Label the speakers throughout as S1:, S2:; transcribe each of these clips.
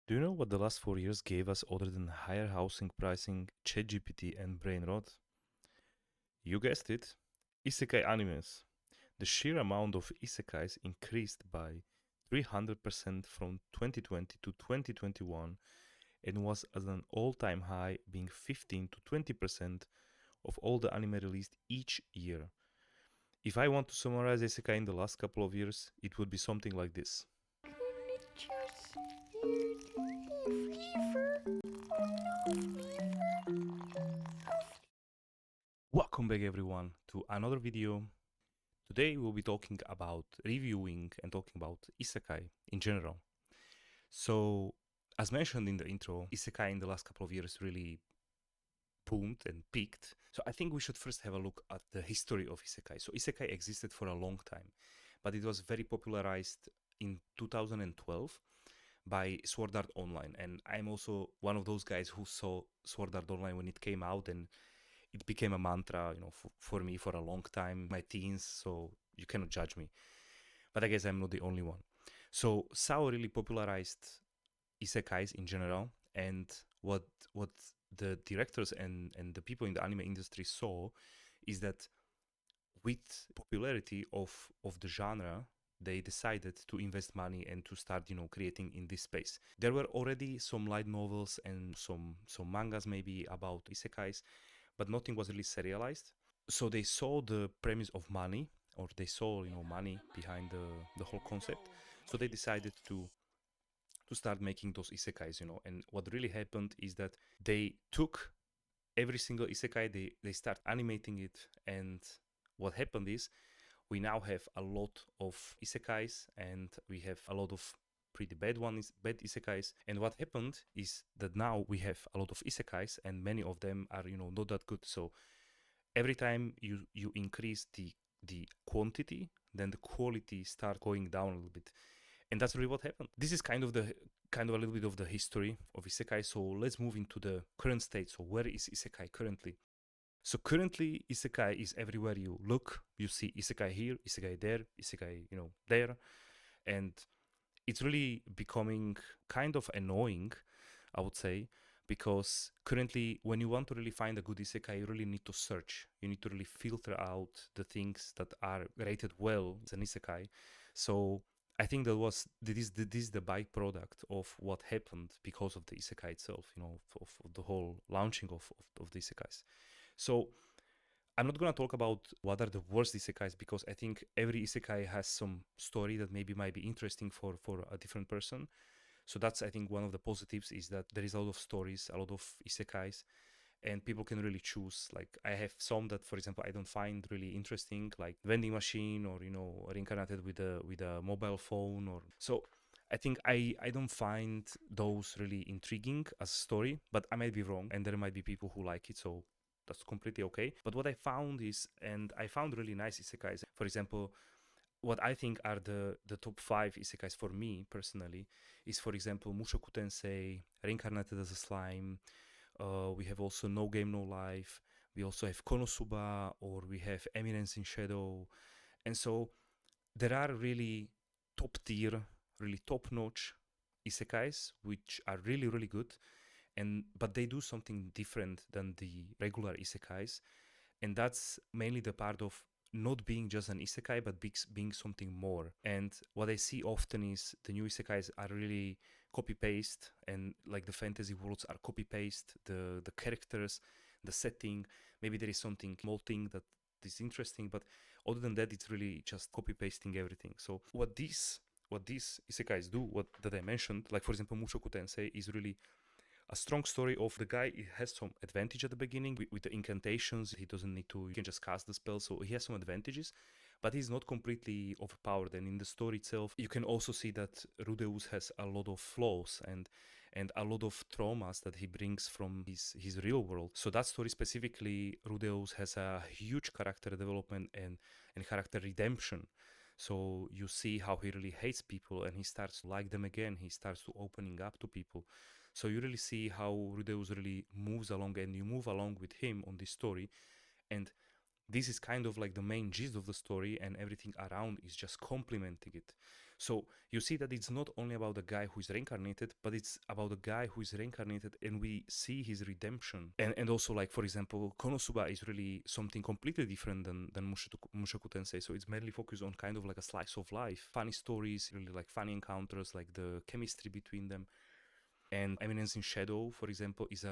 S1: Do you know what the last 4 years gave us other than higher housing pricing, ChatGPT, and brain rot? You guessed it, Isekai animes. The sheer amount of isekais increased by 300% from 2020 to 2021 and was at an all-time high, being 15 to 20% of all the anime released each year. If I want to summarize isekai in the last couple of years, it would be something like this. Welcome back everyone to another video. Today we'll be talking about reviewing and talking about isekai in general. So, as mentioned in the intro, isekai in the last couple of years really boomed and peaked. So I think we should first have a look at the history of isekai. So isekai existed for a long time, but it was very popularized in 2012 by Sword Art Online. And I'm also one of those guys who saw Sword Art Online when it came out, and it became a mantra, for me for a long time, my teens, so you cannot judge me. But I guess I'm not the only one. So Sao really popularized isekais in general, and what the directors and the people in the anime industry saw is that with popularity of the genre, they decided to invest money and to start creating in this space. There were already some light novels and some mangas maybe about isekais, but nothing was really serialized. So they saw the premise of money, or they saw money behind the whole concept. So they decided to start making those isekais. And what really happened is that they took every single isekai, they start animating it, and what happened is we now have a lot of isekais, and we have a lot of pretty bad isekais. And what happened is that now we have a lot of isekais, and many of them are not that good. So every time you increase the quantity, then the quality start going down a little bit. And that's really what happened. This is kind of a little bit of the history of isekai. So let's move into the current state. So where is isekai currently? So currently isekai is everywhere you look. You see isekai here, isekai there, isekai there. And it's really becoming kind of annoying, I would say, because currently when you want to really find a good isekai, you really need to search. You need to really filter out the things that are rated well as an isekai. So I think this is the byproduct of what happened because of the isekai itself, of the whole launching of the isekais. So I'm not gonna talk about what are the worst isekais, because I think every isekai has some story that maybe might be interesting for a different person. So that's, I think, one of the positives, is that there is a lot of stories, a lot of isekais, and people can really choose. Like I have some that, for example, I don't find really interesting, like vending machine, or reincarnated with a mobile phone, or so. I think I don't find those really intriguing as a story, but I might be wrong, and there might be people who like it, so that's completely okay. But what I found is, and I found really nice isekais. For example, what I think are the top 5 isekais for me personally is, for example, Mushoku Tensei, Reincarnated as a Slime. We have also No Game No Life. We also have Konosuba, or we have Eminence in Shadow. And so there are really top tier, really top notch isekais, which are really, really good. But they do something different than the regular isekais. And that's mainly the part of not being just an isekai, but being something more. And what I see often is the new isekais are really copy paste, and like the fantasy worlds are copy paste, the characters, the setting. Maybe there is something small thing that is interesting, but other than that, it's really just copy pasting everything. So what these isekais do, what that I mentioned, like for example Mushoku Tensei, is really a strong story of the guy. He has some advantage at the beginning with the incantations. He doesn't need to, you can just cast the spell, so he has some advantages, but he's not completely overpowered. And in the story itself, you can also see that Rudeus has a lot of flaws and a lot of traumas that he brings from his real world. So that story specifically, Rudeus has a huge character development and character redemption. So you see how he really hates people, and he starts to like them again. He starts to opening up to people. So you really see how Rudeus really moves along, and you move along with him on this story. And this is kind of like the main gist of the story, and everything around is just complementing it. So you see that it's not only about the guy who is reincarnated, but it's about the guy who is reincarnated, and we see his redemption. And also, like, for example, Konosuba is really something completely different than Mushoku Tensei. So it's mainly focused on kind of like a slice of life, funny stories, really like funny encounters, like the chemistry between them. And Eminence in Shadow, for example, is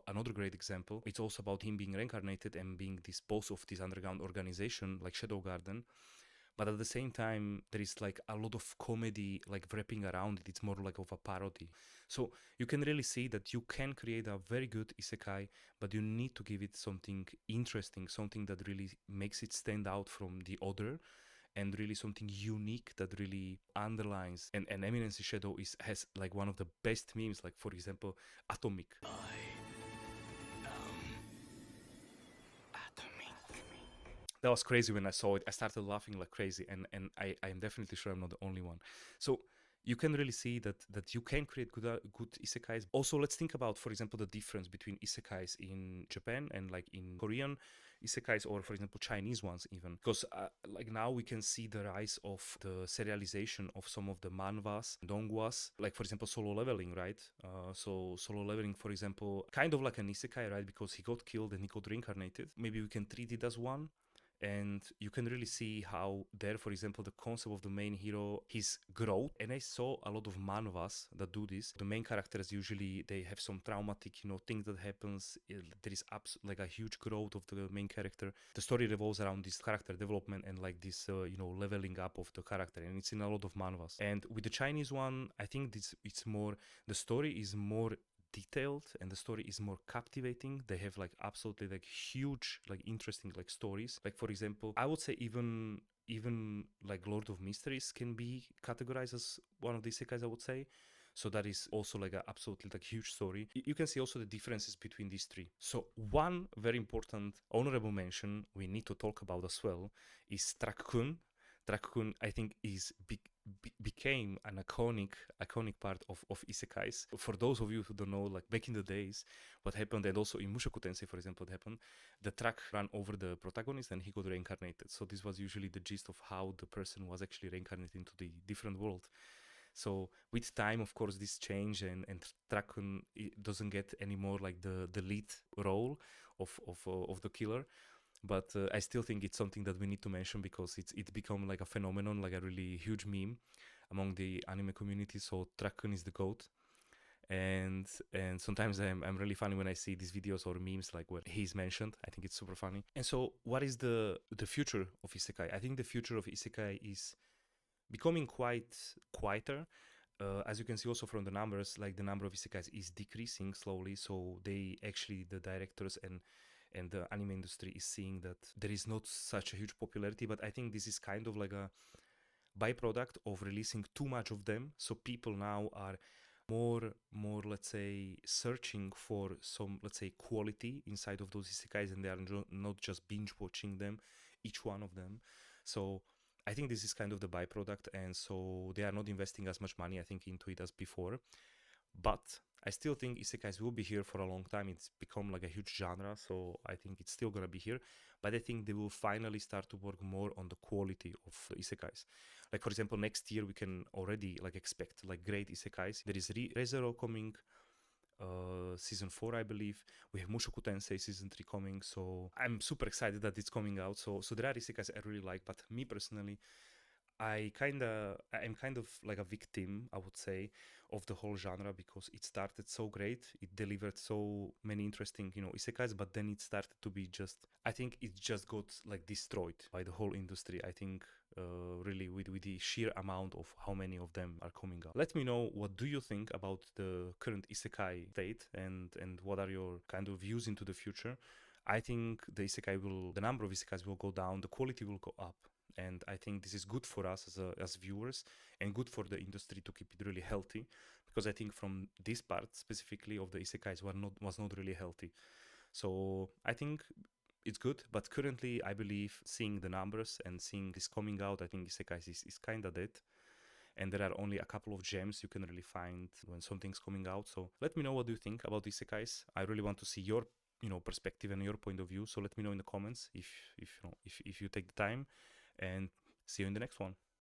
S1: another great example. It's also about him being reincarnated and being this boss of this underground organization like Shadow Garden. But at the same time, there is like a lot of comedy like wrapping around it. It's more like of a parody. So you can really see that you can create a very good isekai, but you need to give it something interesting, something that really makes it stand out from the other, and really something unique that really underlines. And Eminence in Shadow has like one of the best memes, like for example, Atomic. That was crazy when I saw it. I started laughing like crazy, and I'm definitely sure I'm not the only one. So you can really see that you can create good isekais. Also, let's think about, for example, the difference between isekais in Japan and like in Korean isekais, or for example Chinese ones even, because like now we can see the rise of the serialization of some of the manhwas, dongwas, like for example Solo Leveling, right? So Solo Leveling, for example, kind of like an isekai, right? Because he got killed and he got reincarnated. Maybe we can treat it as one. And you can really see how there, for example, the concept of the main hero, his growth. And I saw a lot of manhwas that do this. The main characters usually, they have some traumatic, thing that happens. There is like a huge growth of the main character. The story revolves around this character development and like this leveling up of the character, and it's in a lot of manhwas. And with the Chinese one, I think it's more, the story is more detailed and the story is more captivating. They have like absolutely like huge, like interesting like stories. Like for example, I would say even like Lord of Mysteries can be categorized as one of the isekais, I would say. So that is also like an absolutely like huge story. You can see also the differences between these three. So one very important honorable mention we need to talk about as well is Trakkun. Trakkun, I think, became an iconic part of isekais. For those of you who don't know, like back in the days, what happened, and also in Mushoku Tensei, for example, what happened, the track ran over the protagonist and he got reincarnated. So this was usually the gist of how the person was actually reincarnated into the different world. So with time, of course, this changed, and Trakkun doesn't get anymore like the lead role of the killer. But I still think it's something that we need to mention because it's become like a phenomenon, like a really huge meme among the anime community. So Trakkun is the goat, and sometimes I'm really funny when I see these videos or memes like where he's mentioned. I think it's super funny. And so, what is the future of isekai? I think the future of isekai is becoming quite quieter. As you can see also from the numbers, like the number of isekais is decreasing slowly. So they actually, the directors and the anime industry is seeing that there is not such a huge popularity. But I think this is kind of like a byproduct of releasing too much of them. So people now are more let's say searching for some, let's say, quality inside of those isekais, and they are not just binge watching them, each one of them. So I think this is kind of the byproduct, and so they are not investing as much money, I think, into it as before. But I still think isekais will be here for a long time. It's become like a huge genre, so I think it's still gonna be here. But I think they will finally start to work more on the quality of isekais. Like for example, next year we can already like expect like great isekais. There is Re:Zero coming, season 4, I believe. We have Mushoku Tensei season 3 coming, so I'm super excited that it's coming out. So there are isekais I really like, but me personally, I'm kind of like a victim, I would say, of the whole genre, because it started so great, it delivered so many interesting, isekais, but then it started to be just, I think it just got like destroyed by the whole industry. I think really with the sheer amount of how many of them are coming out. Let me know, what do you think about the current isekai state, and what are your kind of views into the future? I think the number of isekais will go down, the quality will go up, and I think this is good for us as viewers, and good for the industry to keep it really healthy, because I think from this part specifically of the isekais was not really healthy. So I think it's good, but currently I believe, seeing the numbers and seeing this coming out, I think isekais is kind of dead, and there are only a couple of gems you can really find when something's coming out. So let me know, what do you think about isekais. I really want to see your perspective and your point of view. So let me know in the comments if you take the time, and see you in the next one.